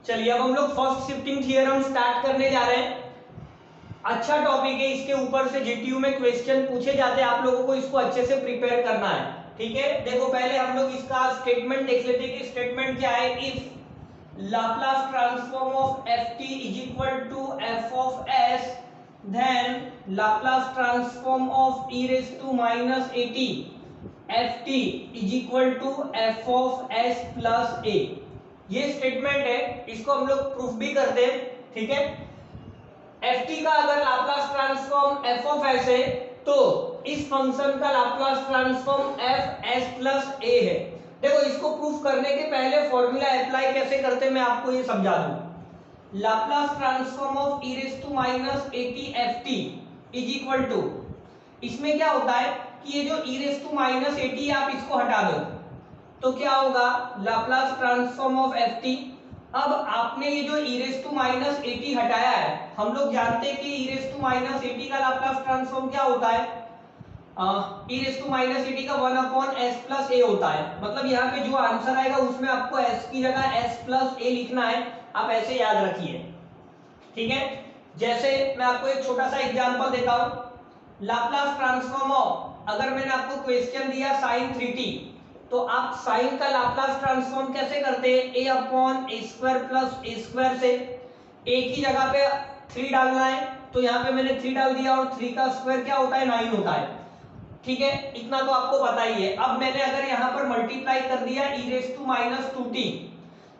चलिए अब हम लोग फर्स्ट शिफ्टिंग थ्योरम स्टार्ट करने जा रहे हैं। अच्छा टॉपिक है, इसके ऊपर से जीटीयू में क्वेश्चन पूछे जाते हैं, आप लोगों को इसको अच्छे से प्रिपेयर करना है। ठीक है, देखो पहले हम लोग इसका स्टेटमेंट देख लेते हैं कि स्टेटमेंट क्या है। If Laplace transform of F T is equal to F of S, then Laplace transform of E raise to minus A T F T is equal to F of S plus A. ये statement है, इसको हम लोग proof भी करते हैं। ठीक है, एफ टी का अगर Laplace transform F of S है तो इस फंक्शन का Laplace transform F S plus A है। देखो इसको प्रूफ करने के पहले फॉर्मूला अप्लाई कैसे करते हैं मैं आपको ये समझा दूं। Laplace transform of E raise to minus A T F T is equal to, इसमें क्या होता है कि ये जो E raise to minus A T आप इसको हटा दो तो क्या होगा Laplace transform of F T. अब आपने ये जो E raise to minus A T हटाया है, हम लोग जानते हैं कि E raise to minus A T का लाप्लास ट्रांसफॉर्म क्या होता है, E raise to minus A T का 1 अपॉन एस प्लस ए होता है। मतलब यहाँ पे जो आंसर आएगा उसमें आपको एस की जगह एस प्लस ए लिखना है, आप ऐसे याद रखिए। ठीक है, जैसे मैं आपको एक छोटा सा एग्जांपल देता हूं। लाप्लास ट्रांसफॉर्म ऑफ, अगर मैंने आपको क्वेश्चन दिया sin 3t, तो आप साइन का लाप्लास ट्रांसफॉर्म कैसे करते हैं, a upon A square plus A square से। a की जगह पे 3 डालना है तो यहाँ पे मैंने 3 डाल दिया और 3 का स्क्वायर क्या होता है 9 होता है। ठीक है, इतना तो आपको पता ही है। अब मैंने अगर यहाँ पर मल्टीप्लाई कर दिया e raise to minus 2t,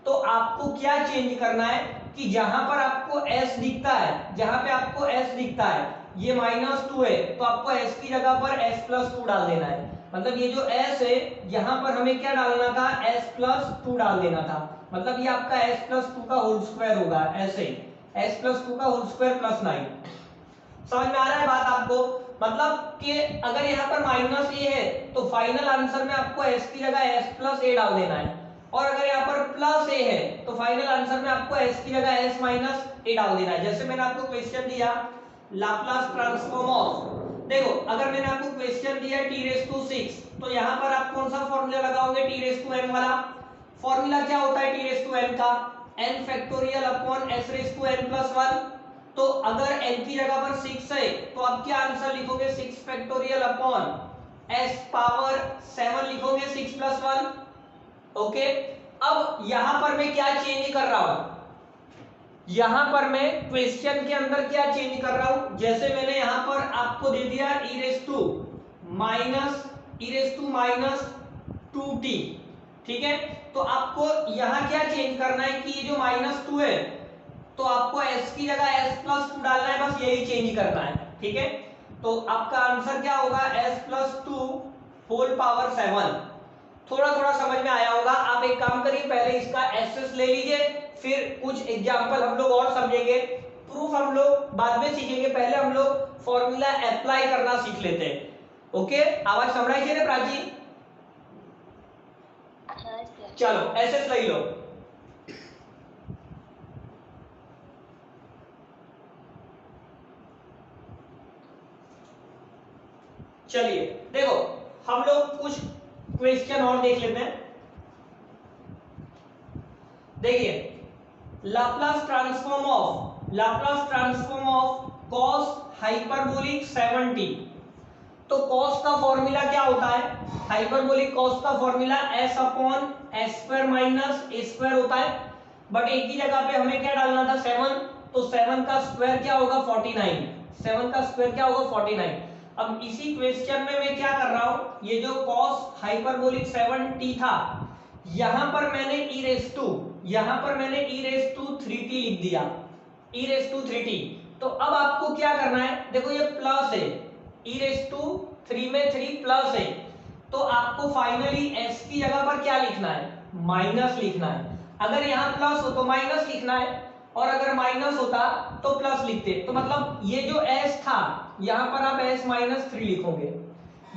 तो आपको क्या चेंज करना है कि जहां पर आपको s दिखता है, जहां पे आपको s दिखता है ये -2 है तो आपको s की जगह पर s प्लस 2 डाल देना है। मतलब ये जो s है यहाँ पर हमें क्या डालना था, s प्लस 2 डाल देना था। मतलब ये आपका s प्लस 2 का होल स्क्वायर होगा, ऐसे s प्लस 2 का होल स्क्वायर प्लस 9। समझ में आ रहा है बात आपको। मतलब कि अगर यहाँ पर माइनस ए है तो फाइनल आंसर में आपको s की जगह s प्लस ए डाल देना है, और अगर यहाँ पर प्लस ए है तो फाइनल आंसर में आपको s की जगह s माइनस ए डाल देना है। जैसे मैंने आपको क्वेश्चन दिया लाप्लास ट्रांसफॉर्म ऑफ, देखो अगर मैंने आपको क्वेश्चन दिया t रेज टू 6, तो यहाँ पर आप कौन सा फॉर्मूला लगाओगे, t रेज टू n वाला। फॉर्मूला क्या होता है t रेज टू n का, n factorial upon s raise to n plus 1। तो अगर n की जगह पर 6 है तो आप क्या आंसर लिखोगे, 6 फैक्टोरियल अपॉन s पावर 7 लिखोगे 6 प्लस 1। ओके, अब यहां पर मैं क्या चेंज कर रहा हूं, यहां पर मैं क्वेश्चन के अंदर क्या चेंज कर रहा हूं। जैसे मैंने यहां पर आपको दे दिया e raise to minus 2t। ठीक है, तो आपको यहां क्या चेंज करना है कि ये जो -2 है तो आपको s की जगह s प्लस 2 डालना है, बस यही चेंज करना है। ठीक है, तो आपका आंसर क्या होगा, s प्लस 2 होल पावर 7। थोड़ा थोड़ा समझ में आया होगा। आप एक काम करिए, पहले इसका एसएस ले लीजिए, फिर कुछ एग्जांपल हम लोग और समझेंगे, प्रूफ हम लोग बाद में सीखेंगे। पहले हम लोग फॉर्मूला अप्लाई करना सीख लेते हैं। ओके, आवाज समझाई छे ने प्राची? चलो एसएस ले लो। चलिए देखो हम लोग कुछ क्वेश्चन और देख लेते हैं। देखिए Laplace transform of cos hyperbolic 7t। तो cos का फॉर्मूला क्या होता है, हाइपरबोलिक cos का formula s upon s square minus a square होता है। बट एक ही जगह पे हमें क्या डालना था 7, तो 7 का स्क्वायर क्या होगा 49, 7 का स्क्वायर क्या होगा 49। अब इसी क्वेश्चन में मैं क्या कर रहा हूं, ये जो cos हाइपरबोलिक 7t था यहां पर मैंने e रेज टू 3t लिख दिया, e रेज टू 3t। तो अब आपको क्या करना है, देखो ये प्लस है, e रेज टू 3 में 3 प्लस है, तो आपको फाइनली s की जगह पर क्या लिखना है, माइनस लिखना है। अगर यहाँ प्लस हो तो माइनस लिखना है, और अगर माइनस होता तो प्लस लिखते। तो मतलब ये जो s था यहाँ पर आप s माइनस 3 लिखोगे,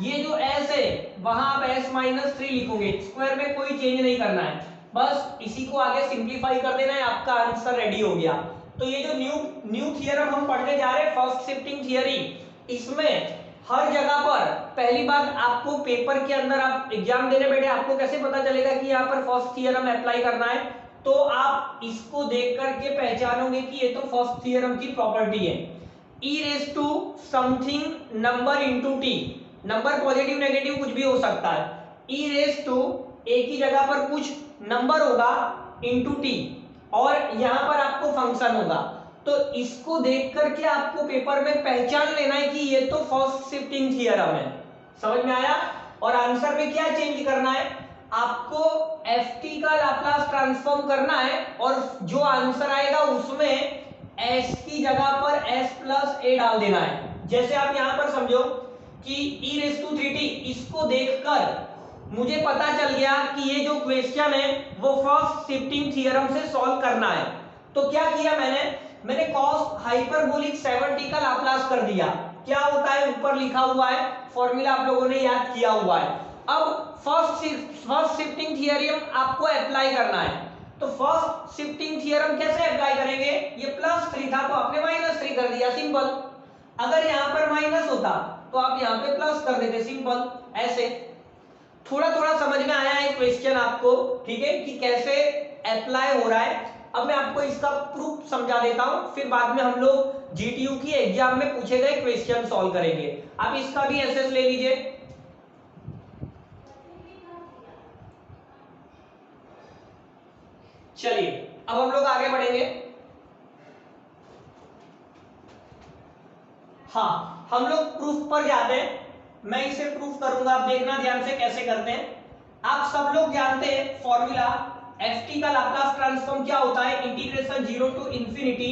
ये जो s है वहां आप s माइनस 3 लिखोगे, स्क्वायर में कोई चेंज नहीं करना है, बस इसी को आगे सिंप्लीफाई कर देना है, आपका आंसर रेडी हो गया। तो ये जो न्यू थियरम हम पढ़ने जा रहे हैं फर्स्ट शिफ्टिंग थियरी, इसमें हर जगह पर पहली बात आपको पेपर के अंदर आप एग्जाम देने बैठे आपको कैसे पता चलेगा कि यहाँ पर फर्स्ट थियरम अप्लाई करना है, तो आप इसको देख करके पहचानोगे कि ये तो फर्स्ट थ्योरम की प्रॉपर्टी है। E raise to something number into T, number positive negative कुछ भी हो सकता है, ई रेस टू एक ही जगह पर कुछ नंबर होगा इंटू टी, और यहां पर आपको फंक्शन होगा। तो इसको देख करके आपको पेपर में पहचान लेना है कि ये तो फर्स्ट शिफ्टिंग थ्योरम है। समझ में आया? और आंसर में क्या चेंज करना है, आपको ft का लाप्लास ट्रांसफॉर्म करना है, और जो आंसर आएगा उसमें s की जगह पर s प्लस a डाल देना है। जैसे आप यहां पर समझो कि e रेस टू 3t, इसको देखकर मुझे पता चल गया कि ये जो क्वेश्चन है वो फर्स्ट शिफ्टिंग थ्योरम से सॉल्व करना है। तो क्या किया मैंने cos हाइपरबोलिक 7t का लाप्लास कर दिया। क्या होता है ऊपर लिखा हुआ है, फॉर्मूला आप लोगों ने याद किया हुआ है। अब फर्स्ट शिफ्टिंग थ्योरम आपको अप्लाई करना है। तो फर्स्ट शिफ्टिंग थ्योरम कैसे अप्लाई करेंगे, ये +3 था तो आपने -3 कर दिया, सिंपल। अगर यहां पर माइनस होता तो आप यहां पे प्लस कर देते, सिंपल। ऐसे थोड़ा थोड़ा समझ में आया है क्वेश्चन आपको, ठीक है, कि कैसे अप्लाई हो रहा है। अब मैं आपको इसका प्रूफ समझा देता हूं, फिर बाद में हम लोग जीटीयू की एग्जाम में पूछे गए क्वेश्चन सॉल्व करेंगे। आप इसका भी एसएस ले लीजिए। चलिए अब हम लोग आगे बढ़ेंगे। हाँ, हम लोग प्रूफ पर जाते हैं। मैं इसे प्रूफ करूंगा, आप देखना ध्यान से कैसे करते हैं। आप सब लोग जानते हैं फॉर्मूला, ft का लाप्लास ट्रांसफॉर्म क्या होता है, integration 0 to infinity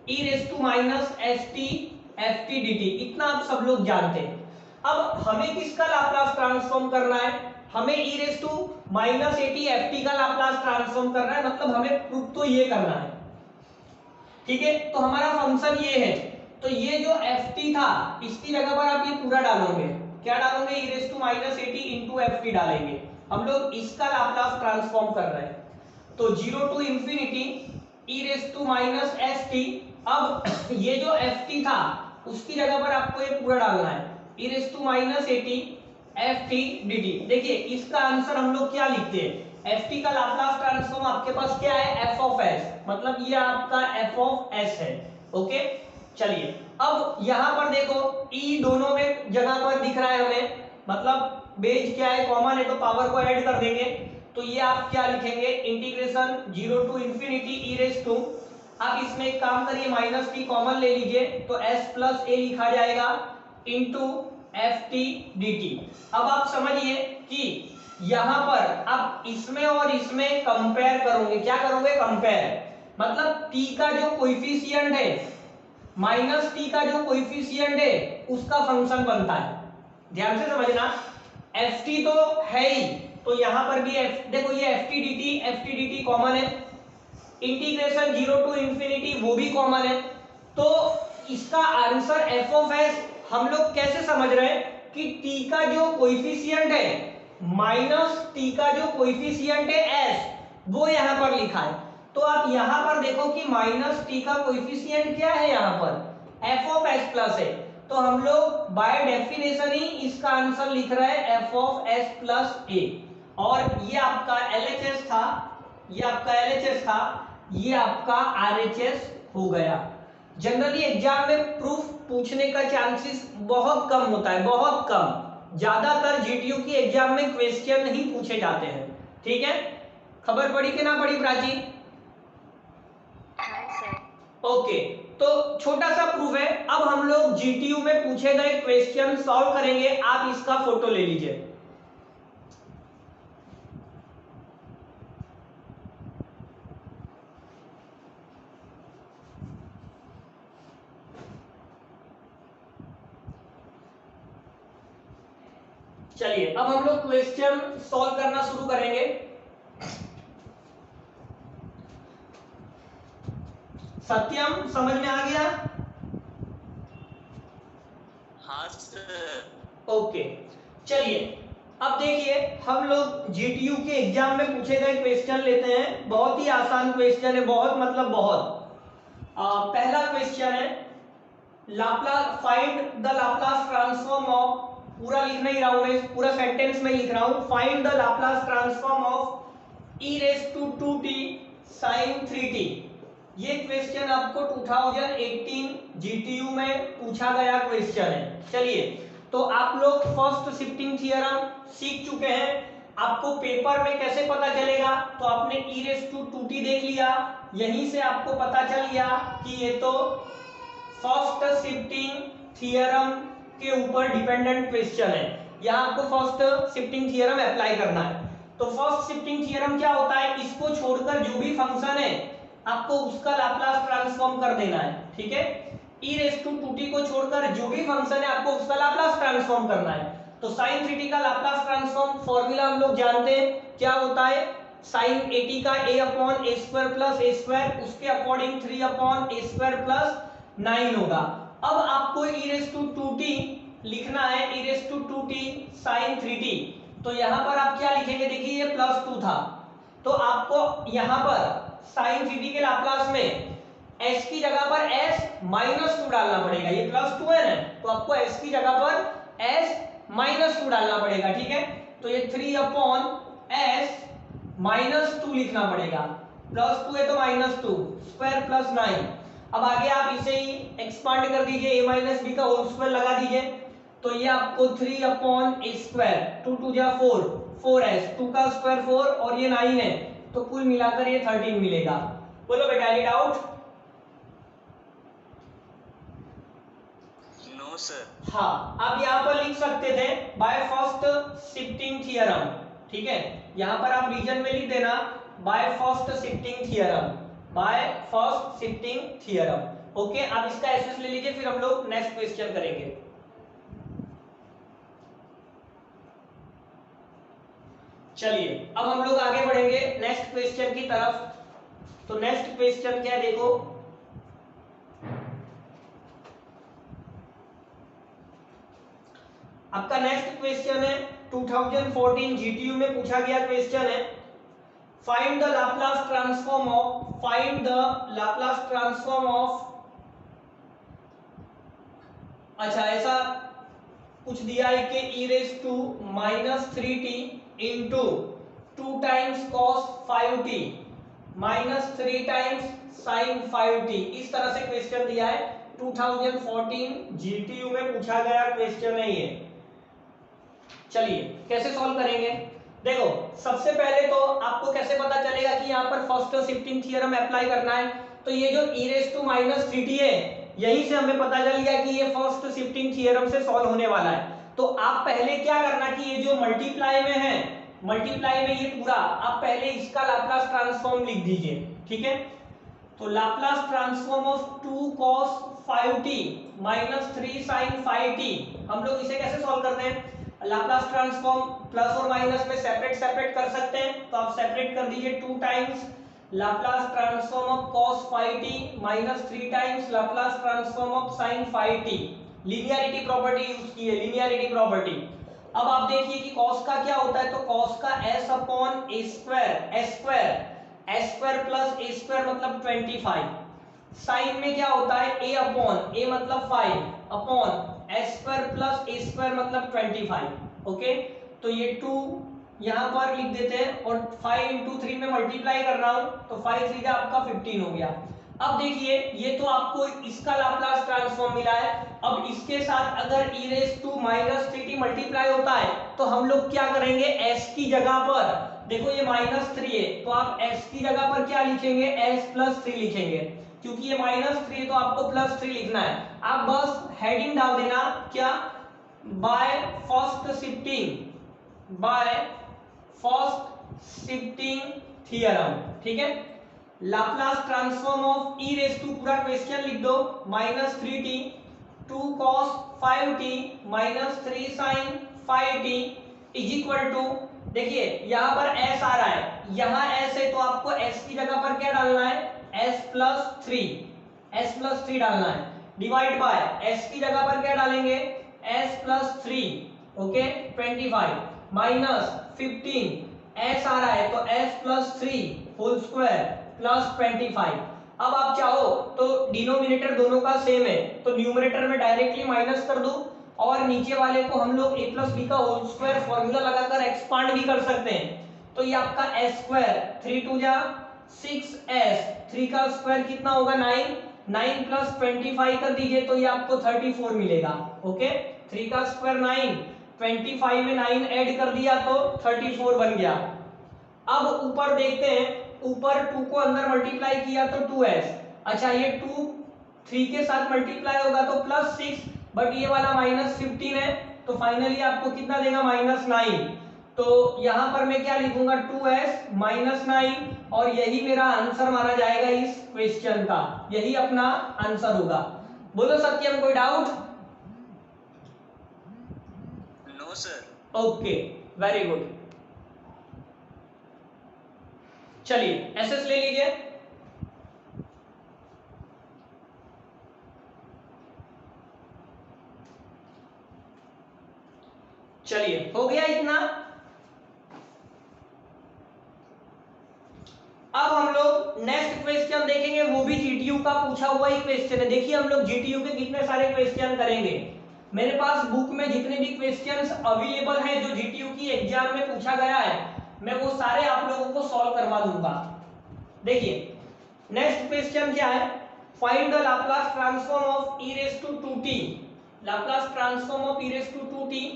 e raise to minus st ft dt, इतना आप सब लोग जानते हैं। अब हमें किसका लाप्लास ट्रांसफॉर्म करना है, हमें e raise to minus at ft का लाप्लास ट्रांसफॉर्म करना है, मतलब हमें प्रूफ तो ये करना है, ठीक है। तो हमारा फंक्शन ये है, तो ये जो ft था इसकी जगह पर आप ये पूरा डालोगे, क्या डालोगे, e raise to minus at into ft डालेंगे। हम लोग इसका लाप्लास ट्रांसफॉर्म कर रहे हैं, तो 0 to infinity e raise to minus st। अब ये जो ft था उसकी जगह पर आपको ये पूरा डालना है, e raise to minus at ft dt। देखिए इसका आंसर हम लोग क्या लिखते हैं, ft का लाप्लास ट्रांसफॉर्म आपके पास क्या है, f ऑफ s, मतलब ये आपका f ऑफ s है। ओके, चलिए अब यहां पर देखो e दोनों में जगह पर दिख रहा है हमें, मतलब बेस क्या है, कॉमन है, तो पावर को ऐड कर देंगे। तो ये आप क्या लिखेंगे, integration 0 to infinity e raise to, आप इसमें एक काम करिए माइनस t कॉमन ले लीजिए, तो s प्लस a लिखा जाएगा इंटू ft dt। अब आप समझिए कि यहां पर आप इसमें और इसमें कंपेयर करोगे, क्या करोगे, कंपेयर, मतलब t का जो कोएफिशिएंट है माइनस t का जो कोएफिशिएंट है उसका फंक्शन बनता है। ध्यान से समझना, ft तो है ही, तो यहां पर भी देखो ये ft dt कॉमन है, इंटीग्रेशन 0 टू इंफिनिटी वो भी कॉमन है, तो इसका आंसर f ऑफ s हम लोग कैसे समझ रहे हैं कि t का जो कोएफिशिएंट है माइनस t का जो कोएफिशिएंट है s वो यहां पर लिखा है। तो आप यहां पर देखो कि माइनस t का कोएफिशिएंट क्या है, यहां पर f ऑफ s प्लस है, तो हम लोग बाय डेफिनेशन ही इसका आंसर लिख रहे हैं f of s plus a। और ये आपका LHS था, ये आपका LHS था, ये आपका RHS हो गया। जनरली एग्जाम में प्रूफ पूछने का चांसेस बहुत कम होता है, बहुत कम, ज्यादातर जीटीयू की एग्जाम में क्वेश्चन नहीं पूछे जाते हैं, ठीक है। खबर पड़ी कि ना पड़ी प्राची? ओके, तो छोटा सा प्रूफ है। अब हम लोग जीटीयू में पूछे गए क्वेश्चन सॉल्व करेंगे, आप इसका फोटो ले लीजिए। चलिए अब हम लोग क्वेश्चन सॉल्व करना शुरू करेंगे। सत्यम समझ में आ गया? हाँ सर। ओके, चलिए अब देखिए हम लोग जीटीयू के एग्जाम में पूछे गए क्वेश्चन लेते हैं। बहुत ही आसान क्वेश्चन है, बहुत मतलब बहुत। पहला क्वेश्चन है Laplace, find the Laplace transform of, पूरा लिख नहीं रहा हूं मैं, पूरा सेंटेंस में लिख रहा हूं, find the Laplace transform of e raise to 2t sin 3t। ये क्वेश्चन आपको 2018 जीटीयू में पूछा गया क्वेश्चन है। चलिए, तो आप लोग फर्स्ट शिफ्टिंग थ्योरम सीख चुके हैं। आपको पेपर में कैसे पता चलेगा, तो आपने e⁻²t देख लिया, यहीं से आपको पता चल गया कि ये तो फर्स्ट शिफ्टिंग थ्योरम के ऊपर डिपेंडेंट क्वेश्चन है। यहाँ आपको फर्स्ट शिफ्टिंग थ्योरम अप्लाई करना है। तो फर्स्ट शिफ्टिंग थ्योरम क्या होता है, इसको छोड़कर जो भी फंक्शन है आपको उसका लाप्लास ट्रांसफॉर्म कर देना है। ठीक है, e⁻²t को छोड़कर जो भी फंक्शन है आपको उसका लाप्लास ट्रांसफॉर्म करना है। तो sin 3t का लाप्लास ट्रांसफॉर्म फॉर्मूला हम लोग जानते हैं क्या होता है, sin 80 का a/a² प्लस a², उसके अकॉर्डिंग 3/a² प्लस 9 होगा। अब आपको e⁻²t लिखना है, e⁻²t sin 3t। तो यहां पर आप क्या लिखेंगे, देखिए ये +2 था, तो आपको यहां पर sin 3t के लाप्लास में s की जगह पर s-2 डालना पड़ेगा। ये +2 है ना, तो आपको s की जगह पर s-2 डालना पड़ेगा। ठीक है, तो ये 3/s-2 लिखना पड़ेगा। +2 है तो -2 स्क्वायर प्लस 9। अब आगे आप इसे ही एक्सपांड कर दीजिए, a-b का होल स्क्वायर लगा दीजिए, तो ये आपको 3/a², 2 2 जा 4, 4s, 2 का स्क्वायर 4 और ये 9 है, तो कुल मिलाकर ये 13 मिलेगा। बोलो बेटा, एनी डाउट? No sir. हाँ, आप यहाँ पर लिख सकते थे बाय फर्स्ट शिफ्टिंग थ्योरम। ठीक है, यहाँ पर आप रीजन में लिख देना bye first shifting theorem, by first shifting theorem. Okay, आप इसका एसएस ले लीजिए, फिर हम लोग नेक्स्ट क्वेश्चन करेंगे। चलिए, अब हम लोग आगे बढ़ेंगे नेक्स्ट क्वेश्चन की तरफ। तो नेक्स्ट क्वेश्चन क्या है, देखो आपका नेक्स्ट क्वेश्चन है 2014 जीटीयू में पूछा गया क्वेश्चन है, find the Laplace transform of, अच्छा ऐसा कुछ दिया है कि e⁻−3t into 2 times cos 5t minus 3 times sin 5t, इस तरह से क्वेश्चन दिया है। 2014 जीटीयू में पूछा गया क्वेश्चन है ये। चलिए कैसे सॉल्व करेंगे, देखो सबसे पहले तो आपको कैसे पता चलेगा कि यहाँ पर फर्स्ट शिफ्टिंग थ्योरम अप्लाई करना है। तो ये जो e⁻−3t है, यही से हमें पता चल गया कि ये फर्स्ट शिफ्टिंग थ्योरम से सॉल्व होने वाला है। तो आप पहले क्या करना कि ये जो मल्टीप्लाई में है, मल्टीप्लाई में ये पूरा आप पहले इसका लाप्लास ट्रांसफॉर्म लिख दीजिए। ठीक है, तो Laplace transform of 2 cos 5t minus 3 sin 5t, हम लोग इसे कैसे सॉल्व करते हैं, लाप्लास ट्रांसफॉर्म प्लस और माइनस में सेपरेट कर सकते हैं, तो आप सेपरेट कर दीजिए 2 times Laplace transform of cos 5t minus 3 times Laplace transform of sin 5t। Linearity property use की है, लीनियरिटी प्रॉपर्टी। अब आप देखिए कि cos का क्या होता है, तो cos का s/a² प्लस a² मतलब 25। sin में क्या होता है, a मतलब 5 अपॉन s² प्लस a² मतलब 25। ओके, तो ये 2 यहाँ पर लिख देते हैं और 5 × 3 में मल्टीप्लाई कर रहा हूं, तो 5 3 का आपका 15 हो गया। अब देखिए ये तो आपको इसका लाप्लास ट्रांसफॉर्म मिला है। अब इसके साथ अगर e⁻−3t मल्टीप्लाई होता है तो हम लोग क्या करेंगे, s की जगह पर, देखो ये -3 है तो आप s की जगह पर क्या लिखेंगे, s+3 लिखेंगे, क्योंकि ये -3 है तो आपको +3 लिखना है। आप बस हेडिंग डाल देना क्या, बाय फर्स्ट शिफ्टिंग थ्योरम। ठीक है, लाप्लास ट्रांसफॉर्म ऑफ e⁻, पूरा क्वेश्चन लिख दो, -3t 2 cos 5t minus 3 sin 5t is equal to, देखिए यहां पर s आ रहा है, यहां s है तो आपको s की जगह पर क्या डालना है, s+3 डालना है, डिवाइड बाय s की जगह पर क्या डालेंगे, s+3 ओके 25 माइनस 15 s आ रहा है तो s+3 होल स्क्वायर प्लस 25। अब आप चाहो तो डिनोमिनेटर दोनों का सेम है तो न्यूमरेटर में डायरेक्टली माइनस कर दो और नीचे वाले को हम लोग a+b का होल स्क्वायर फॉर्मूला लगाकर एक्सपांड भी कर सकते हैं। तो ये आपका s², 3 2 जा 6s, 3 का स्क्वायर कितना होगा 9, 9 प्लस 25 कर दीजिए तो ये आपको 34 मिलेगा। ओके, 3 का स्क्वायर 9, 25 में 9 ऐड कर दिया तो 34 बन गया। अब ऊपर देखते हैं, ऊपर 2 को अंदर मल्टीप्लाई किया तो 2s, अच्छा ये 2 3 के साथ मल्टीप्लाई होगा तो प्लस 6, बट ये वाला माइनस 15 है तो फाइनली आपको कितना देगा -9। तो यहां पर मैं क्या लिखूंगा 2s -9, और यही मेरा आंसर माना जाएगा इस क्वेश्चन का, यही अपना आंसर होगा। बोलो सत्यम, कोई doubt? No sir. Okay, very good. चलिए एसएस ले लीजिए। चलिए हो गया इतना। अब हम लोग नेक्स्ट क्वेश्चन देखेंगे, वो भी जीटीयू का पूछा हुआ ही क्वेश्चन है। देखिए हम लोग जीटीयू के कितने सारे क्वेश्चन करेंगे। मेरे पास बुक में जितने भी क्वेश्चंस अवेलेबल हैं जो जीटीयू की एग्जाम में पूछा गया है, मैं वो सारे आप लोगों को सॉल्व करवा दूंगा। देखिए नेक्स्ट क्वेश्चन क्या है, find the Laplace transform of e raise to 2t, Laplace transform of e raise to 2t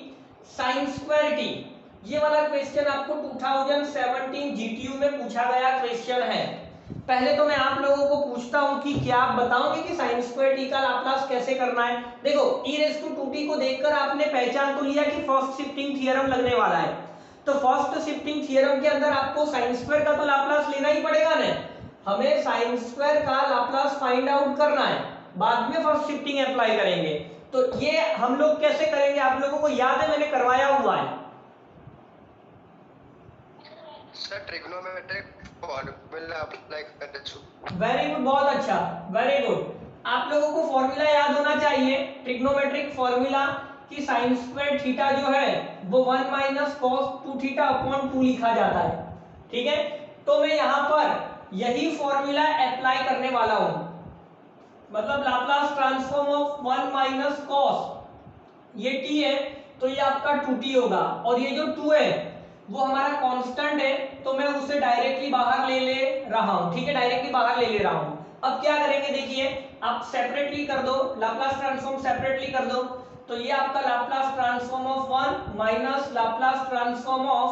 sin square t। ये वाला क्वेश्चन आपको 2017 जीटीयू में पूछा गया क्वेश्चन है। पहले तो मैं आप लोगों को पूछता हूं कि क्या आप बताओगे कि sin स्क्वायर t का लाप्लास कैसे करना है। देखो e रेज़ टू 2t को देखकर आपने पहचान तो लिया कि फर्स्ट शिफ्टिंग थ्योरम लगने वाला है, तो फर्स्ट शिफ्टिंग थ्योरम के अंदर आपको sin स्क्वायर का तो लाप्लास लेना ही पड़ेगा ना। हमें sin स्क्वायर का लाप्लास फाइंड आउट करना है, बाद में फर्स्ट शिफ्टिंग अप्लाई करेंगे। तो ये हम लोग कैसे करेंगे, आप लोगों को याद है, मैंने करवाया हुआ है सर। ट्रिग्नोमेट्रिक फॉर्मूला अप्लाई करते हैं। वेरी गुड, बहुत अच्छा, वेरी गुड। आप लोगों को फॉर्मूला याद होना चाहिए, ट्रिग्नोमेट्रिक फॉर्मूला कि sin स्क्वायर थीटा जो है वो 1 माइनस cos 2 थीटा अपॉन 2 लिखा जाता है। ठीक है, तो मैं यहां पर यही फॉर्मूला अप्लाई करने वाला हूं, मतलब Laplace transform of 1 minus cos, ये t है तो ये आपका 2t होगा, और ये जो 2 है वो हमारा कांस्टेंट है तो मैं उसे डायरेक्टली बाहर ले रहा हूं। ठीक है, डायरेक्टली बाहर ले रहा हूं। अब क्या करेंगे, देखिए आप सेपरेटली कर दो, लाप्लास ट्रांसफॉर्म सेपरेटली कर दो, तो ये आपका Laplace transform of 1 minus Laplace transform of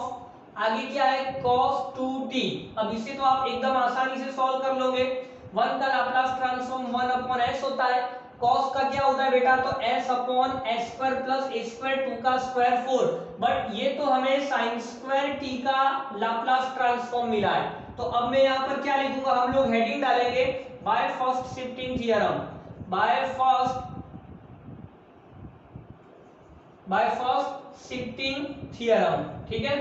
आगे क्या है cos 2t। अब इसे तो आप एकदम आसानी से सॉल्व कर लोगे। 1 का लाप्लास ट्रांसफॉर्म 1 अपॉन s होता है, cos का क्या होता है बेटा, तो s upon s square plus a square 2 का स्क्वायर 4, बट ये तो हमें sin स्क्वायर t का लाप्लास ट्रांसफॉर्म मिला है। तो अब मैं यहाँ पर क्या लिखूंगा, हम लोग हेडिंग डालेंगे by first shifting theorem, by first shifting theorem. ठीक है,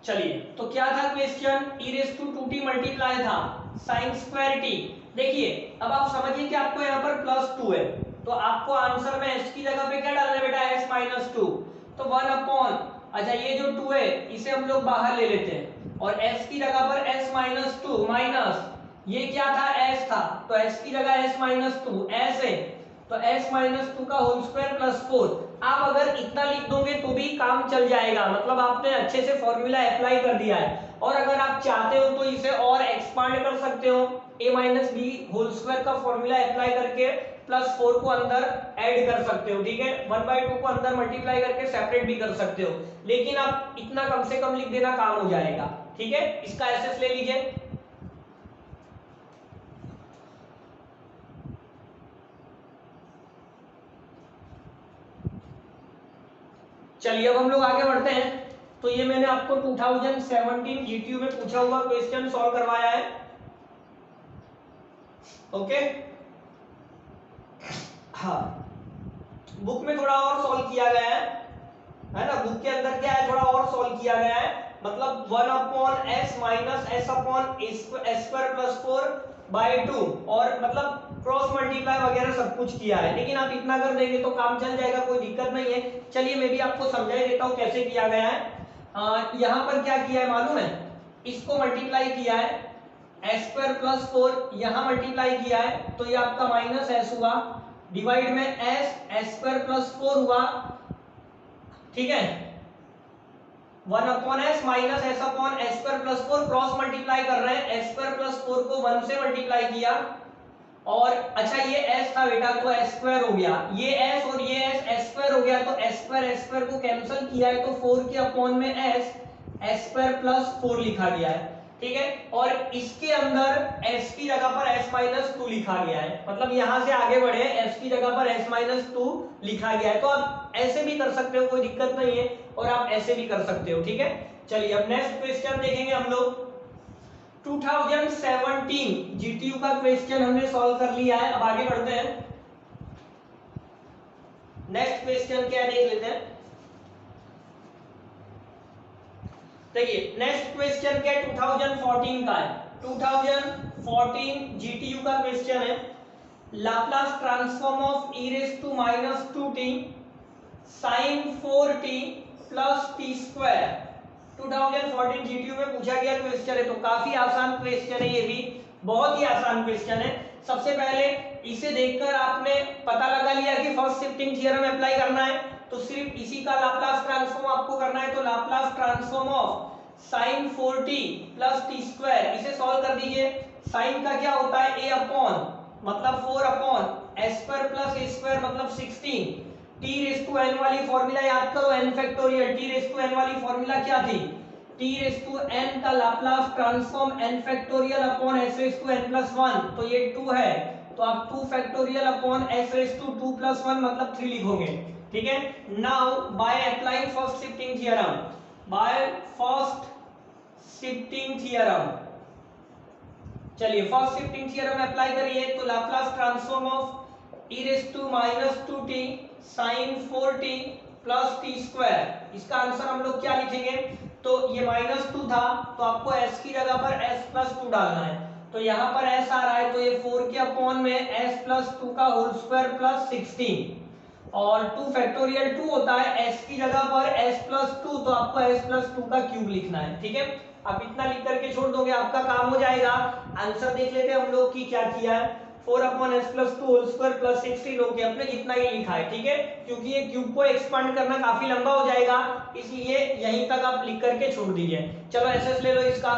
चलिए तो क्या था question, e raise to 2t multiply था sin स्क्वायर t। देखिए अब आप समझिए कि आपको यहाँ पर +2 है, तो आपको आंसर में s की जगह पे क्या डालना है बेटा, s-2, तो 1 अपॉन, अच्छा ये जो 2 है इसे हम लोग बाहर ले लेते हैं, और s की जगह पर s-2 माइनस ये क्या था, s था, तो s की जगह s-2 s है तो s-2 का होल स्क्वायर प्लस 4। आप अगर इतना लिख दोगे तो भी काम चल जाएगा, मतलब आपने अच्छे से फॉर्मूला अप्लाई कर दिया है। और अगर आप चाहते हो तो इसे और एक्सपांड कर सकते हो, a minus B whole square का फॉर्मूला अप्लाई करके प्लस 4 को अंदर ऐड कर सकते हो। ठीक है, 1/2 को अंदर मल्टीप्लाई करके सेपरेट भी कर सकते हो, लेकिन आप इतना कम से कम लिख देना, काम हो जाएगा। ठीक है, इसका एसएस ले लीजिए। चलिए अब हम लोग आगे बढ़ते हैं। तो ये मैंने आपको 2017 जीटीयू में पूछा हुआ क्वेश्चन सॉल्व करवाया है। ओके, हाँ बुक में थोड़ा और सॉल्व किया गया है ना, बुक के अंदर क्या है थोड़ा और सॉल्व किया गया है, मतलब 1 upon s minus s upon s square plus 4/2, और मतलब क्रॉस मल्टीप्लाई वगैरह सब कुछ किया है, लेकिन आप इतना कर देंगे तो काम चल जाएगा, कोई दिक्कत नहीं है। चलिए मैं भी आपको समझा ही देता हूँ कैसे किया गया है। यहाँ पर क्या किया है मालूम है, इसको मल्टीप्लाई किया है s स्क्वायर प्लस 4, यहाँ मल्टीप्लाई किया है तो ये आपका माइनस s हुआ, डिवाइड में s स्क्वायर प्लस 4 हुआ। ठीक है, 1 upon S minus S upon S square plus 4 cross multiply कर रहे हैं, एस स्क्वायर प्लस 4 को 1 से मल्टीप्लाई किया और अच्छा ये s था बेटा तो s स्क्वायर हो गया, ये s और ये s स्क्वायर हो गया तो s स्क्वायर को कैंसिल किया है तो 4 के अपॉन में s स्क्वायर प्लस 4 लिखा गया है, ठीक है। और इसके अंदर s की जगह पर s माइनस 2 लिखा गया है, मतलब यहां से आगे बढ़े s की जगह पर s माइनस 2 लिखा गया है। तो आप ऐसे भी कर सकते हो, कोई दिक्कत नहीं है, और आप ऐसे भी कर सकते हो, ठीक है। चलिए अब नेक्स्ट क्वेश्चन देखेंगे हम लोग। 2017 जीटीयू का क्वेश्चन हमने सॉल्व कर लिया है। अब आगे बढ़ते हैं, नेक्स्ट क्वेश्चन क्या देख लेते हैं। देखिए नेक्स्ट क्वेश्चन क्या है, 2014 का है। 2014 जीटीयू का क्वेश्चन है, Laplace transform of e raise to minus 2t sin 4t plus t square. 2014 GTU में पूछा गया क्वेश्चन है, तो काफी आसान क्वेश्चन है, ये भी बहुत ही आसान क्वेश्चन है। सबसे पहले इसे देखकर आपने पता लगा लिया कि फर्स्ट शिफ्टिंग थ्योरम अप्लाई करना है, तो सिर्फ इसी का लाप्लास ट्रांसफॉर्म आपको करना है। तो Laplace transform of sin 4t plus t square, इसे सॉल्व कर दीजिए। sin का क्या होता है a अपॉन मतलब 4 upon s square plus a square मतलब 16, t रेज़ टू n वाली फॉर्मूला याद करो, n factorial. t raise to n वाली फॉर्मूला क्या थी, t रेज़ टू n का Laplace transform n factorial upon s raise to n plus 1, तो ये 2 है, तो आप 2 factorial upon s raise to 2 plus 1 मतलब 3 लिखोगे, ठीक है। Now by applying first shifting theorem, by first shifting theorem, चलिए फर्स्ट शिफ्टिंग थ्योरम अप्लाई करिए। तो Laplace transform of e raise to minus 2t sin 4t plus t square, इसका answer हम लोग क्या लिखेंगे, तो ये माइनस 2 था तो आपको s की जगह पर s प्लस 2 डालना है, तो यहाँ पर s आ रहा है, तो ये 4 के अपॉन में s प्लस 2 का होल स्क्वायर प्लस 16 और 2 फैक्टोरियल 2 होता है, s की जगह पर s प्लस 2 तो आपको s प्लस 2 का क्यूब लिखना है, ठीक है। आप इतना लिख करके छोड़ दोगे, आपका काम हो जाएगा। आंसर देख लेते हैं हम लोग की क्या किया है, 4 upon S plus 2 whole square plus 16 okay, अपने जितना ही लिखा है, ठीक है, क्योंकि ये क्यूब को एक्सपांड करना काफी लंबा हो जाएगा, इसलिए यहीं तक आप लिख करके छोड़ दीजिए। चलो एसएस ले लो इसका,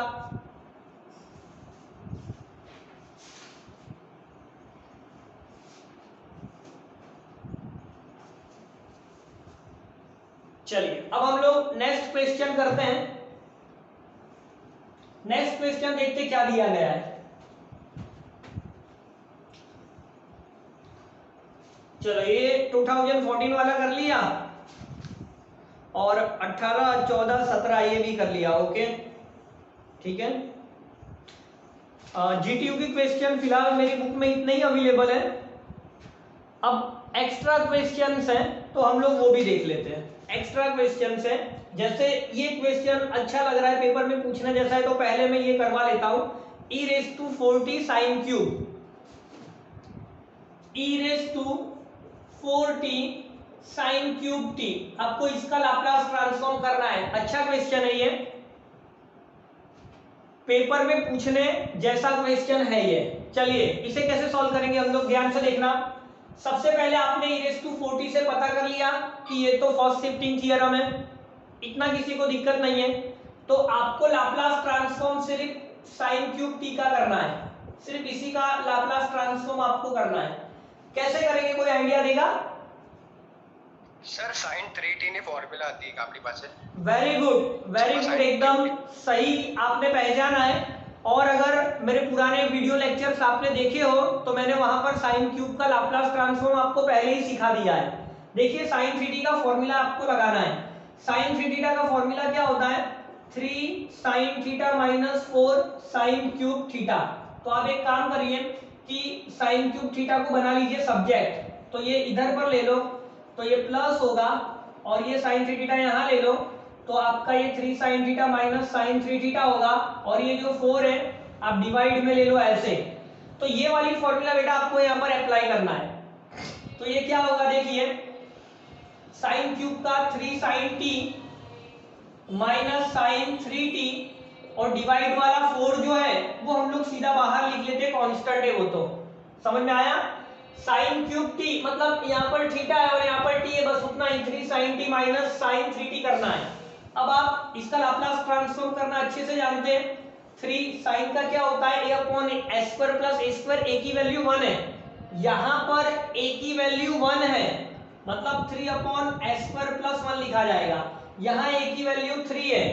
चलिए अब हम लोग नेक्स्ट क्वेश्चन करते हैं। नेक्स्ट क्वेश्चन देखते क्या दिया गया है। चलो ये 2014 वाला कर लिया और 18, 14, 17 ये भी कर लिया, ओके ठीक है। जीटीयू की क्वेश्चन फिलहाल मेरी बुक में इतने ही अवेलेबल है। अब एक्स्ट्रा क्वेश्चंस हैं तो हम लोग वो भी देख लेते हैं। एक्स्ट्रा क्वेश्चंस हैं, जैसे ये क्वेश्चन अच्छा लग रहा है पेपर में पूछने जैसा है, तो पहले मैं ये करवा लेता हूं, e raise to 4t sin cube, e raise to 4t sin cube t, आपको इसका लाप्लास ट्रांसफॉर्म करना है। अच्छा क्वेश्चन है ये, पेपर में पूछने जैसा क्वेश्चन है ये। चलिए इसे कैसे सॉल्व करेंगे हम लोग, ध्यान से देखना। सबसे पहले आपने e रेज़ टू 4t से पता कर लिया कि ये तो फर्स्ट शिफ्टिंग थ्योरम है, इतना किसी को दिक्कत नहीं है, तो आपको लाप्लास ट्रांसफॉर्म सिर्फ sin क्यूब t का करना है, सिर्फ इसी का लाप्लास ट्रांसफॉर्म आपको करना है। कैसे करेंगे, कोई आइडिया देगा? सर sin 3t ने फॉर्मूला आती है आपके पास है। वेरी गुड एकदम सही आपने पहचाना है। और अगर मेरे पुराने वीडियो लेक्चर्स आपने देखे हो तो मैंने वहां पर sin क्यूब का लाप्लास ट्रांसफॉर्म आपको पहले ही सिखा दिया है। देखिए sin 3t का फॉर्मूला आपको लगाना है। sin 3θ का फॉर्मूला क्या होता है, 3 sin theta minus 4 sin cube theta. तो आप एक काम करिए कि sin क्यूब थीटा को बना लीजिए सब्जेक्ट, तो ये इधर पर ले लो तो ये प्लस होगा, और ये sin 3θ यहाँ ले लो तो आपका ये 3 sin थीटा माइनस sin 3θ होगा, और ये जो 4 है आप डिवाइड में ले लो ऐसे। तो ये वाली फॉर्मूला बेटा आपको यहाँ पर अप्लाई करना है। तो ये क्या होगा, देखिए sin क्यूब का 3 sin t minus sin 3t, और डिवाइड वाला 4 जो है वो हम लोग सीधा बाहर लिख लेते हैं, कांस्टेंट है वो, तो समझ में आया। sin क्यूब t मतलब यहाँ पर थीटा है और यहाँ पर t है, बस उतना ही, 3 sin t minus sin 3t करना है। अब आप इसका लाप्लास ट्रांसफॉर्म करना अच्छे से जानते हैं। 3 साइन का क्या होता है, a upon s square plus a square, a की वैल्यू 1 है, यहां पर a की वैल्यू 1 है, मतलब 3 अपॉन s स्क्वायर प्लस 1 लिखा जाएगा। यहां a की वैल्यू 3 है,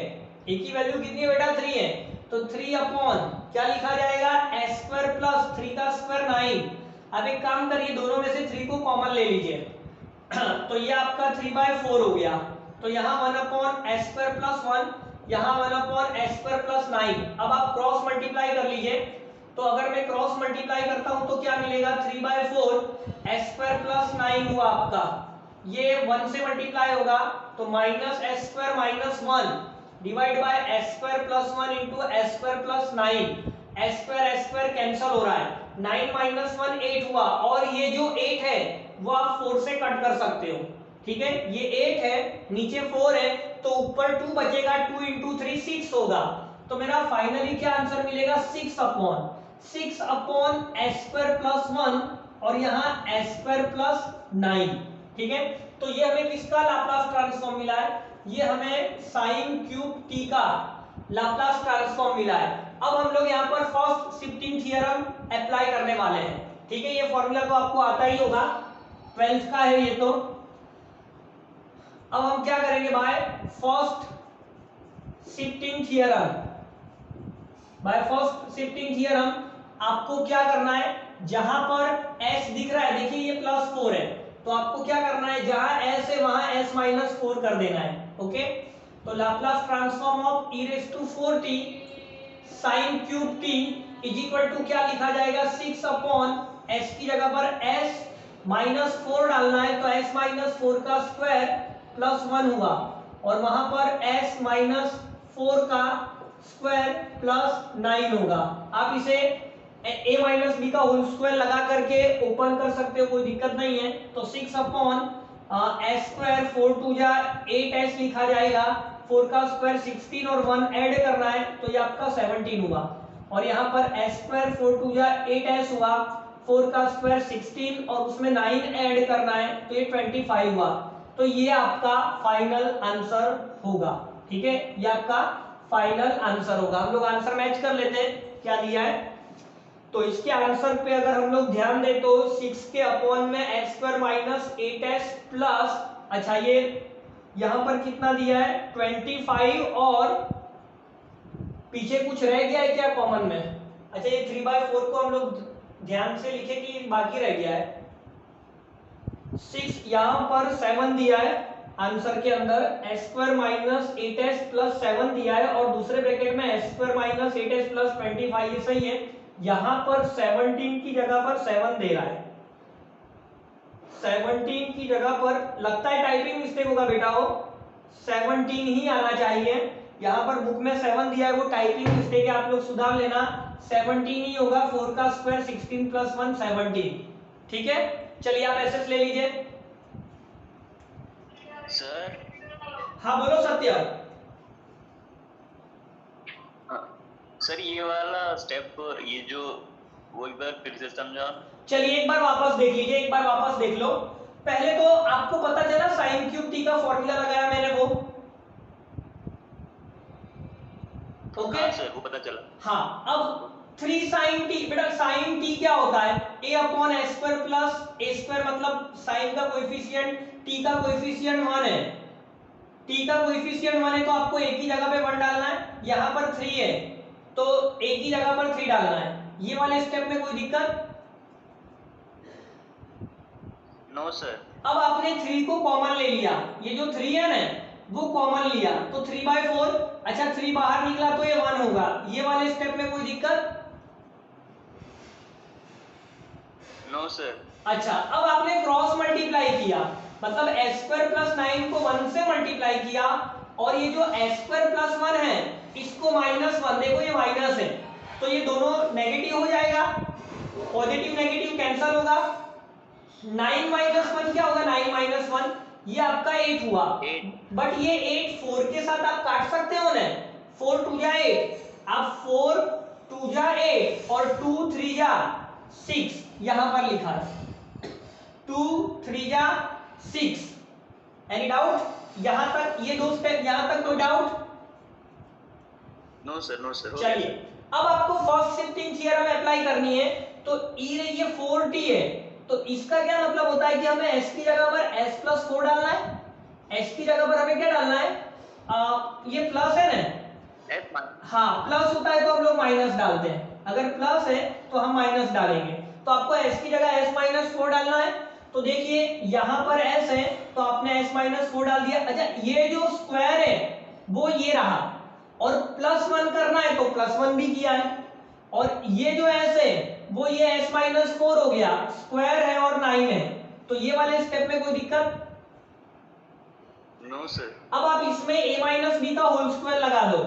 a की वैल्यू कितनी है बेटा, 3 है, तो 3 अपॉन क्या लिखा जाएगा, s स्क्वायर प्लस 3 का स्क्वायर 9। अब एक काम करिए, दोनों में से 3 को कॉमन ले लीजिए तो ये आपका 3/4 हो गया, तो यहाँ 1 अपॉन एस स्क्वायर प्लस 1, यहाँ 1 अपॉन एस स्क्वायर प्लस 9। अब आप क्रॉस मल्टीप्लाई कर लीजिए, तो अगर मैं क्रॉस मल्टीप्लाई करता हूं तो क्या मिलेगा, 3/4 एस स्क्वायर प्लस 9 हुआ आपका, ये 1 से मल्टीप्लाई होगा तो minus S square minus 1 divide by S square plus 1 into S square plus 9। S square cancel हो रहा है, 9 माइनस 1 8 हुआ, और ये जो 8 है वो आप 4 से कट कर सकते हो, ठीक है, ये 8 है, नीचे 4 है, तो ऊपर 2 बचेगा, 2 इंटू 3 6 होगा, तो मेरा फाइनली क्या आंसर मिलेगा, 6 अपॉन एस स्क्वायर प्लस 1 और यहाँ एस स्क्वायर प्लस 9, ठीक है। तो ये हमें किसका लाप्लास ट्रांसफॉर्म मिला है, ये हमें साइन क्यूब टी का लाप्लास ट्रांसफॉर्म मिला है। अब हम लोग यहाँ पर फर्स्ट शिफ्टिंग थ्योरम अप्लाई करने वाले हैं, ठीक है, ये फॉर्मूला तो आपको आता ही होगा, 12th का है ये तो। अब हम क्या करेंगे, बाय फर्स्ट शिफ्टिंग थ्योरम आपको क्या करना है, जहां पर s दिख रहा है, देखिए ये +4 है, तो आपको क्या करना है, जहां s है वहां s माइनस 4 कर देना है, ओके। तो Laplace transform of e⁴t sin cube t is equal to क्या लिखा जाएगा, 6 अपॉन s की जगह पर s माइनस 4 डालना है, तो s माइनस 4 का स्क्वायर प्लस 1 हुआ, और वहां पर s माइनस 4 का स्क्वायर प्लस 9 होगा। आप इसे a माइनस बी का होल स्क्वायर लगा करके ओपन कर सकते हो, कोई दिक्कत नहीं है। तो 6 अपॉन s स्क्वायर 4 टू जा 8s लिखा जाएगा, 4 का स्क्वायर 16 और 1 ऐड करना है, तो ये आपका 17 हुआ, और यहाँ पर s स्क्वायर 4 टू जा 8s हुआ, 4 का स्क्वायर 16 और उसमें 9 ऐड करना है, तो ये 25 हुआ। तो ये आपका फाइनल आंसर होगा, ठीक है, ये आपका फाइनल आंसर होगा। हम लोग आंसर मैच कर लेते हैं, क्या दिया है, तो इसके आंसर पे अगर हम लोग ध्यान दें तो 6 के अपॉन में x square minus 8s plus, अच्छा ये यहां पर कितना दिया है 25, और पीछे कुछ रह गया है क्या कॉमन में, अच्छा ये 3/4 को हम लोग ध्यान से लिखे कि बाकी रह गया है 6, यहां पर 7 दिया है आंसर के अंदर, s square minus 8s plus 7 दिया है, और दूसरे ब्रैकेट में s square minus 8s plus 25, ये सही है। यहां पर 17 की जगह पर 7 दे रहा है, 17 की जगह पर, लगता है टाइपिंग मिस्टेक होगा बेटा, वो 17 ही आना चाहिए, यहां पर बुक में 7 दिया है, वो टाइपिंग मिस्टेक है, आप लोग सुधार लेना, 17 ही होगा, 4 का स्क्वायर 16 प्लस 1 17, ठीक है। चलिए आप एसएस ले लीजिए। सर हाँ बोलो सत्य। सर ये वाला स्टेप, ये जो वो एक बार फिर से समझा। चलिए एक बार वापस देख लीजिए, एक बार वापस देख लो। पहले तो आपको पता चला साइन क्यूब टी का फॉर्मूला लगाया मैंने वो, ओके हाँ सर वो पता चला। हाँ, अब 3 साइन टी, बेटा साइन टी क्या होता है, a upon s square plus a square, मतलब साइन का कोएफिशिएंट t का कोएफिशिएंट 1 है, t का कोएफिशिएंट 1 है, तो आपको a की जगह पे 1 डालना है, यहाँ पर 3 है तो a की जगह पर 3 डालना है। ये वाले स्टेप में कोई दिक्कत? No sir. अब आपने 3 को कॉमन ले लिया, ये जो 3 है ना वो कॉमन लिया, तो 3/4, अच्छा 3 बाहर निकला तो ये 1 होगा। ये वाले स्टेप में कोई दिक्कत? No sir. अच्छा, अब आपने क्रॉस मल्टीप्लाई किया, मतलब s स्क्वायर प्लस 9 को 1 से मल्टीप्लाई किया, और ये जो s स्क्वायर प्लस 1 है इसको -1, देखो ये माइनस है, तो ये दोनों नेगेटिव हो जाएगा, पॉजिटिव नेगेटिव कैंसिल होगा, 9 माइनस 1 क्या होगा, 9 माइनस 1, ये आपका 8 हुआ, बट ये 8 4 के साथ आप काट सकते हो ना, 4 2 जा 8, आप 4 2 जा 8 और 2 3 जा 6, यहां पर लिखा है 2 3 जा 6, एनी डाउट? यहां तक ये दो स्टेप, यहां तक कोई डाउट? नो सर चलिए अब आपको फर्स्ट शिफ्टिंग थ्योरम अप्लाई करनी है। तो e रे ये 4t है, तो इसका क्या मतलब होता है कि हमें s की जगह पर s प्लस 4 डालना है। s की जगह पर हमें क्या डालना है, ये प्लस है ना, हाँ प्लस होता है तो हम लोग माइनस डालते हैं, अगर प्लस है तो हम माइनस डालेंगे। तो आपको s की जगह s माइनस 4 डालना है। तो देखिए यहां पर s है तो आपने s माइनस 4 डाल दिया। अच्छा ये जो स्क्वायर है वो ये रहा, और प्लस 1 करना है तो प्लस 1 भी किया है, और ये जो s है वो ये s माइनस 4 हो गया, स्क्वायर है और 9 है, तो ये वाले स्टेप में कोई दिक्कत? No sir. अब आप इसमें a माइनस बी का होल स्क्वायर लगा दो,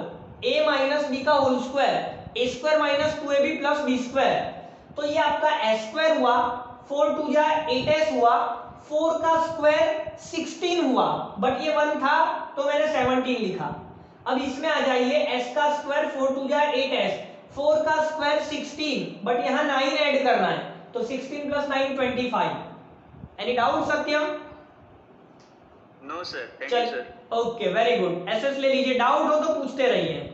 a माइनस बी का whole square, a square minus 2ab plus B square, तो ये आपका s स्क्वायर हुआ, 4 टू जा 8s हुआ, 4 का स्क्वायर 16 हुआ, बट ये 1 था तो मैंने 17 लिखा। अब इसमें आ जाइए, s का स्क्वायर 4 टू जा 8s, 4 का स्क्वायर 16, बट यहाँ 9 ऐड करना है, तो 16 plus 9 25। Any doubt Satyam? No sir, thank you sir. Okay very good, SS ले लीजिए, डाउट हो तो पूछते रहिए।